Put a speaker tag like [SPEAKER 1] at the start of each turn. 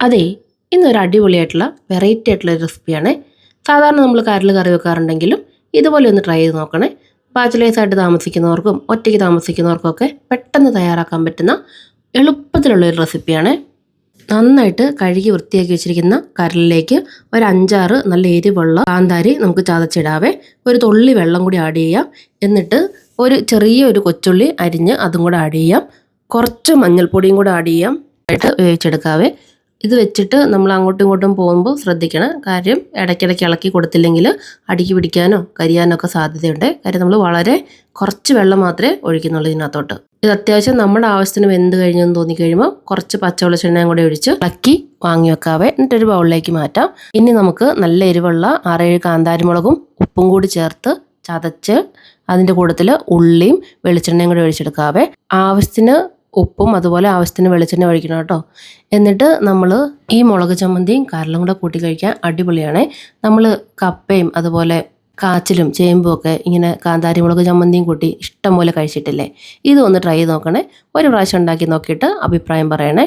[SPEAKER 1] അതെ, ഇന്നൊരു അടിപൊളിയായിട്ടുള്ള വെറൈറ്റി ആയിട്ടുള്ള ഒരു റെസിപ്പിയാണ്. സാധാരണ നമ്മൾ കരൽ കറി വെക്കാറുണ്ടെങ്കിലും ഇതുപോലെ ഒന്ന് ട്രൈ ചെയ്ത് നോക്കണേ. ബാച്ചിലേഴ്സായിട്ട് താമസിക്കുന്നവർക്കും ഒറ്റയ്ക്ക് താമസിക്കുന്നവർക്കും ഒക്കെ പെട്ടെന്ന് തയ്യാറാക്കാൻ പറ്റുന്ന എളുപ്പത്തിലുള്ളൊരു റെസിപ്പിയാണ്. നന്നായിട്ട് കഴുകി വൃത്തിയാക്കി വെച്ചിരിക്കുന്ന കരലിലേക്ക് ഒരു 5-6 നല്ല എരിവുള്ള കാന്താരി നമുക്ക് ചതച്ചിടാവേ. ഒരു തുള്ളി വെള്ളം കൂടി ആഡ് ചെയ്യാം. എന്നിട്ട് ചെറിയൊരു കൊച്ചുള്ളി അരിഞ്ഞ് അതും കൂടെ ആഡ് ചെയ്യാം. കുറച്ച് മഞ്ഞൾപ്പൊടിയും കൂടെ ആഡ് ചെയ്യാം. ആയിട്ട് വേവിച്ചെടുക്കാവേ. ഇത് വെച്ചിട്ട് നമ്മൾ അങ്ങോട്ടും ഇങ്ങോട്ടും പോകുമ്പോൾ ശ്രദ്ധിക്കണം. കാര്യം ഇടയ്ക്കിടയ്ക്ക് ഇളക്കി കൊടുത്തില്ലെങ്കിൽ അടിക്ക് പിടിക്കാനോ കരിയാനോ ഒക്കെ സാധ്യതയുണ്ട്. കാര്യം നമ്മൾ വളരെ കുറച്ച് വെള്ളം മാത്രമേ ഒഴിക്കുന്നുള്ളൂ ഇതിനകത്തോട്ട്. ഇത് അത്യാവശ്യം നമ്മുടെ ആവശ്യത്തിന് വെന്ത് കഴിഞ്ഞെന്ന് തോന്നിക്കഴിയുമ്പോൾ കുറച്ച് പച്ചവെളിച്ചെണ്ണയും കൂടെ ഒഴിച്ച് ഇളക്കി വാങ്ങി വെക്കാവേ. എന്നിട്ടൊരു ബൗളിലേക്ക് മാറ്റാം. ഇനി നമുക്ക് നല്ല എരിവുള്ള 6-7 കാന്താരിമുളകും ഉപ്പും കൂടി ചേർത്ത് ചതച്ച് അതിൻ്റെ കൂട്ടത്തിൽ ഉള്ളിയും വെളിച്ചെണ്ണയും കൂടി ഒഴിച്ചെടുക്കാവേ. ആവശ്യത്തിന് ഉപ്പും അതുപോലെ ആവശ്യത്തിന് വെളിച്ചെണ്ണ ഒഴിക്കണം കേട്ടോ. എന്നിട്ട് നമ്മൾ ഈ മുളക് ചമ്മന്തിയും കരലും കൂടെ കൂട്ടി കഴിക്കാൻ അടിപൊളിയാണ്. നമ്മൾ കപ്പയും അതുപോലെ കാച്ചിലും ചേമ്പും ഒക്കെ ഇങ്ങനെ കാന്താരി മുളക് ചമ്മന്തിയും കൂട്ടി ഇഷ്ടം പോലെ കഴിച്ചിട്ടില്ലേ? ഇതൊന്ന് ട്രൈ ചെയ്ത് നോക്കണേ. ഒരു പ്രാവശ്യം ഉണ്ടാക്കി നോക്കിയിട്ട് അഭിപ്രായം പറയണേ.